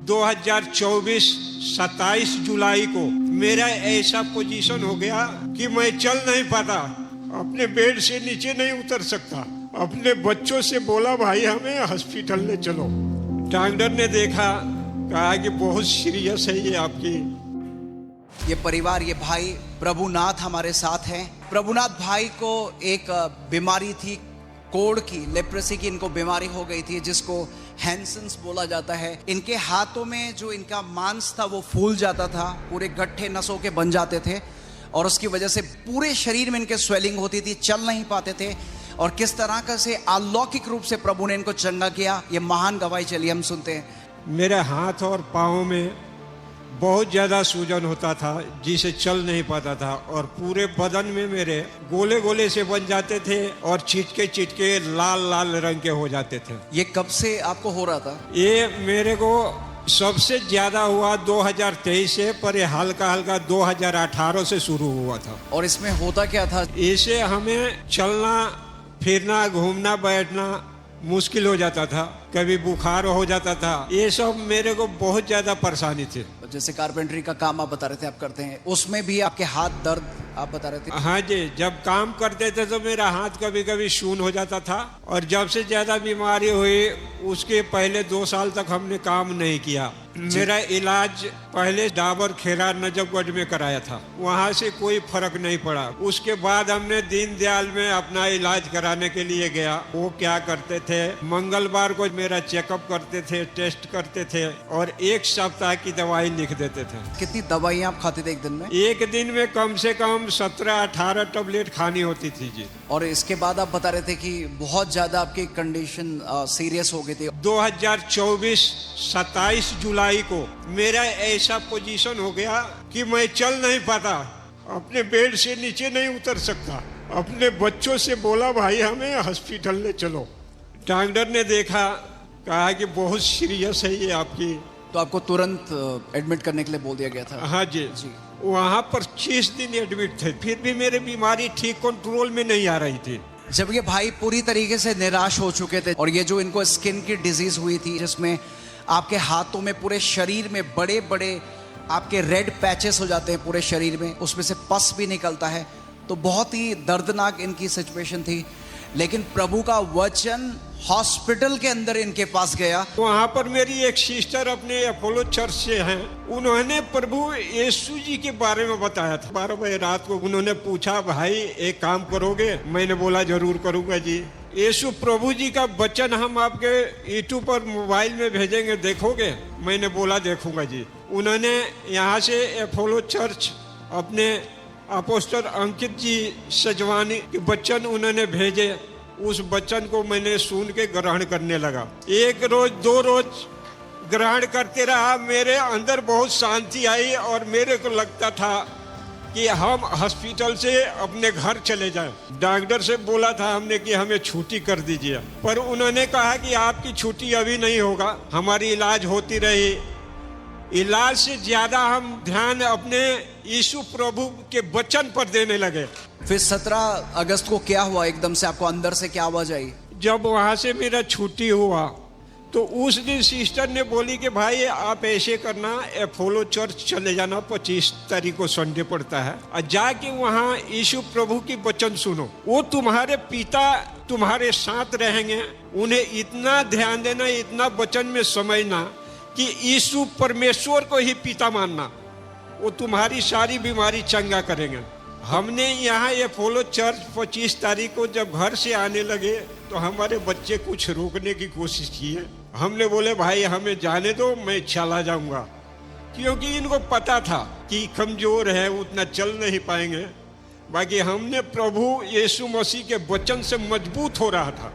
2024 27 जुलाई को मेरा ऐसा पोजीशन हो गया कि मैं चल नहीं पाता, अपने बेड से नीचे नहीं उतर सकता। अपने बच्चों से बोला भाई हमें हॉस्पिटल ले चलो। डॉक्टर ने देखा, कहा कि बहुत सीरियस है ये आपकी। ये परिवार, ये भाई प्रभुनाथ हमारे साथ हैं। प्रभुनाथ भाई को एक बीमारी थी, कोढ़ की, लेप्रेसी की इनको बीमारी हो गई थी, जिसको हैंसेंस बोला जाता है। इनके हाथों में जो इनका मांस था वो फूल जाता था, पूरे गट्ठे नसों के बन जाते थे और उसकी वजह से पूरे शरीर में इनके स्वेलिंग होती थी, चल नहीं पाते थे। और किस तरह का से अलौकिक रूप से प्रभु ने इनको चंगा किया, ये महान गवाही चलिए हम सुनते हैं। मेरे हाथ और पाँव में बहुत ज़्यादा सूजन होता था, जिसे चल नहीं पाता था, और पूरे बदन में मेरे गोले गोले से बन जाते थे और चिटके चिटके लाल लाल रंग के हो जाते थे। ये कब से आपको हो रहा था? ये मेरे को सबसे ज़्यादा हुआ 2023 से, पर ये हल्का हल्का 2018 से शुरू हुआ था। और इसमें होता क्या था? इसे हमें चलना फिरना घूमना बैठना मुश्किल हो जाता था, कभी बुखार हो जाता था। ये सब मेरे को बहुत ज़्यादा परेशानी थी। जैसे कारपेंटरी का काम आप बता रहे थे आप करते हैं, उसमें भी आपके हाथ दर्द आप बता रहे थे? हाँ जी, जब काम करते थे तो मेरा हाथ कभी कभी शून हो जाता था, और जब से ज़्यादा बीमारी हुई उसके पहले 2 साल तक हमने काम नहीं किया। मेरा इलाज पहले डाबर खेरा नजफगढ़ में कराया था, वहाँ से कोई फर्क नहीं पड़ा। उसके बाद हमने दीनदयाल में अपना इलाज कराने के लिए गया। वो क्या करते थे, मंगलवार को मेरा चेकअप करते थे, टेस्ट करते थे और 1 सप्ताह की दवाई लिख देते थे। कितनी दवाइयाँ आप खाते थे एक दिन में? एक दिन में कम से कम 17-18 टैबलेट खानी होती थी जी। और इसके बाद आप बता रहे थे कि बहुत ज्यादा आपकी कंडीशन सीरियस हो गई थी। 2024 27 जुलाई को मेरा ऐसा पोजीशन हो गया कि मैं चल नहीं पाता, अपने बेड से नीचे नहीं उतर सकता। अपने बच्चों से बोला भाई हमें हॉस्पिटल ले चलो। डॉक्टर ने देखा, कहा कि बहुत सीरियस है ये आपकी। तो आपको तुरंत एडमिट करने के लिए बोल दिया गया था? हाँ जी। वहाँ पर 25 दिन एडमिट थे, फिर भी मेरी बीमारी ठीक कंट्रोल में नहीं आ रही थी। जब ये भाई पूरी तरीके से निराश हो चुके थे और ये जो इनको स्किन की डिजीज हुई थी, जिसमें आपके हाथों में, पूरे शरीर में बड़े बड़े आपके रेड पैचेस हो जाते हैं पूरे शरीर में, उसमें से पस भी निकलता है, तो बहुत ही दर्दनाक इनकी सिचुएशन थी। लेकिन प्रभु का वचन हॉस्पिटल के अंदर इनके पास गया। वहाँ पर मेरी एक सिस्टर अपने अपोलो चर्च से हैं, उन्होंने प्रभु यीशु जी के बारे में बताया था। 12 बजे रात को उन्होंने पूछा, भाई एक काम करोगे? मैंने बोला जरूर करूँगा जी। यीशु प्रभु जी का वचन हम आपके यूट्यूब पर मोबाइल में भेजेंगे, देखोगे? मैंने बोला देखूंगा जी। उन्होंने यहाँ से अपोलो चर्च अपने अपोस्टल अंकित जी सजवानी के वचन उन्होंने भेजे। उस वचन को मैंने सुन के ग्रहण करने लगा। 1 रोज 2 रोज ग्रहण करते रहा, मेरे अंदर बहुत शांति आई और मेरे को लगता था कि हम हॉस्पिटल से अपने घर चले जाएं। डॉक्टर से बोला था हमने कि हमें छुट्टी कर दीजिए, पर उन्होंने कहा कि आपकी छुट्टी अभी नहीं होगा, हमारी इलाज होती रही। इलाज से ज्यादा हम ध्यान अपने यीशु प्रभु के वचन पर देने लगे। फिर 17 अगस्त को क्या हुआ? एकदम से आपको अंदर से क्या आवाज आई? जब वहां से मेरा छुट्टी हुआ तो उस दिन सिस्टर ने बोली कि भाई आप ऐसे करना, अपोलो चर्च चले जाना, 25 तारीख को संडे पड़ता है, और जाके वहाँ यीशु प्रभु की वचन सुनो। वो तुम्हारे पिता तुम्हारे साथ रहेंगे। उन्हें इतना ध्यान देना, इतना वचन में समझना कि यीशु परमेश्वर को ही पिता मानना, वो तुम्हारी सारी बीमारी चंगा करेंगे। हमने यहाँ अपोलो चर्च 25 तारीख को जब घर से आने लगे तो हमारे बच्चे कुछ रोकने की कोशिश किए। हमने बोले भाई हमें जाने दो, मैं चला जाऊंगा, क्योंकि इनको पता था कि कमजोर है, उतना चल नहीं पाएंगे। बाकी हमने प्रभु यीशु मसीह के वचन से मजबूत हो रहा था।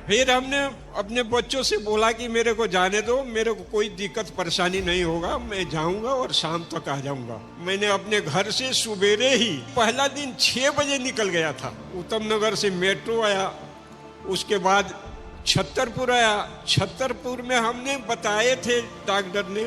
फिर हमने अपने बच्चों से बोला कि मेरे को जाने दो, मेरे को कोई दिक्कत परेशानी नहीं होगा, मैं जाऊंगा और शाम तक आ जाऊंगा। मैंने अपने घर से सुबेरे ही पहला दिन 6 बजे निकल गया था। उत्तम नगर से मेट्रो आया, उसके बाद छतरपुर आया। छतरपुर में हमने बताए थे डॉक्टर ने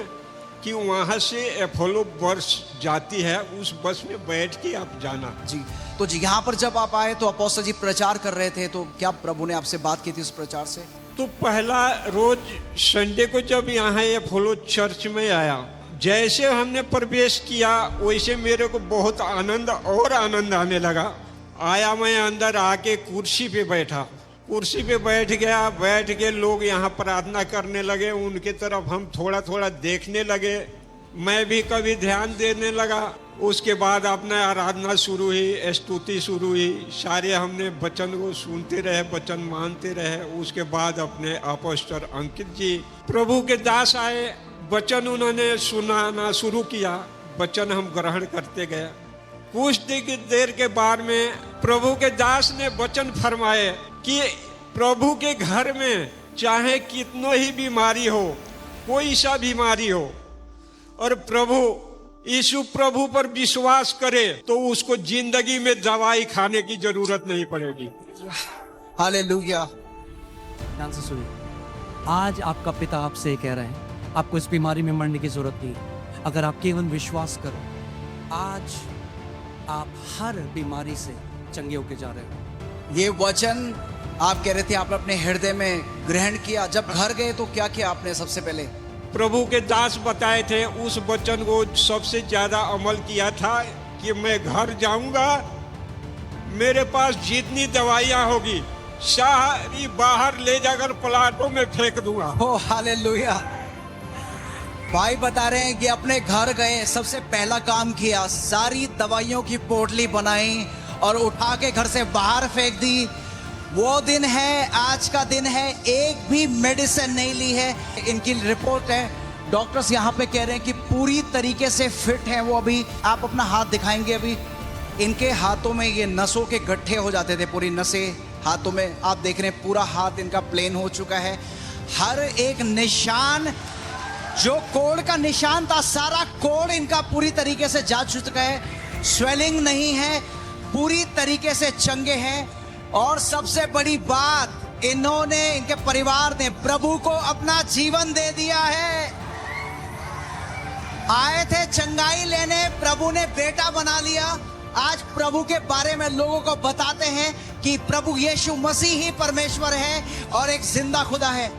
कि वहाँ से अपोलो बस जाती है, उस बस में बैठ के आप जाना जी। तो जी यहाँ पर जब आप आए तो अपोस्टल जी प्रचार कर रहे थे, तो क्या प्रभु ने आपसे बात की थी उस प्रचार से? तो पहला रोज संडे को जब यहाँ ये फॉलो चर्च में आया, जैसे हमने प्रवेश किया वैसे मेरे को बहुत आनंद और आनंद आने लगा। आया, मैं अंदर आके कुर्सी पे बैठा, कुर्सी पे बैठ गया। बैठ के लोग यहाँ प्रार्थना करने लगे, उनके तरफ हम थोड़ा थोड़ा देखने लगे, मैं भी कभी ध्यान देने लगा। उसके बाद अपना आराधना शुरू हुई, स्तुति शुरू हुई, सारे हमने वचन को सुनते रहे, वचन मानते रहे। उसके बाद अपने अपोस्टल अंकित जी प्रभु के दास आए, वचन उन्होंने सुनाना शुरू किया, वचन हम ग्रहण करते गए। कुछ देर के बाद में प्रभु के दास ने वचन फरमाए कि प्रभु के घर में चाहे कितनो ही बीमारी हो, कोई सा बीमारी हो, और प्रभु यीशु प्रभु पर विश्वास करे तो उसको जिंदगी में दवाई खाने की जरूरत नहीं पड़ेगी। हालेलुया। ध्यान से सुनिए, आज आपका पिता आपसे कह रहे हैं आपको इस बीमारी में मरने की जरूरत नहीं। अगर आप केवल विश्वास करो, आज आप हर बीमारी से चंगे होके जा रहे हो। ये वचन आप कह रहे थे आपने अपने हृदय में ग्रहण किया। जब घर गए तो क्या किया आपने? सबसे पहले प्रभु के दास बताए थे, उस वचन को सबसे ज्यादा अमल किया था कि मैं घर जाऊंगा, मेरे पास जितनी दवाइयां होगी सारी बाहर ले जाकर प्लाटों में फेंक दूंगा। ओ हालेलुया। भाई बता रहे हैं कि अपने घर गए, सबसे पहला काम किया, सारी दवाइयों की पोटली बनाई और उठा के घर से बाहर फेंक दी। वो दिन है, आज का दिन है, एक भी मेडिसिन नहीं ली है। इनकी रिपोर्ट है, डॉक्टर्स यहाँ पे कह रहे हैं कि पूरी तरीके से फिट हैं वो। अभी आप अपना हाथ दिखाएंगे, अभी इनके हाथों में ये नसों के गड्ढे हो जाते थे, पूरी नसें हाथों में। आप देख रहे हैं पूरा हाथ इनका प्लेन हो चुका है। हर एक निशान, जो कोड़ का निशान था, सारा कोड़ इनका पूरी तरीके से जा चुका है। स्वेलिंग नहीं है, पूरी तरीके से चंगे हैं। और सबसे बड़ी बात, इन्होंने, इनके परिवार ने प्रभु को अपना जीवन दे दिया है। आए थे चंगाई लेने, प्रभु ने बेटा बना लिया। आज प्रभु के बारे में लोगों को बताते हैं कि प्रभु यीशु मसीह ही परमेश्वर है और एक जिंदा खुदा है।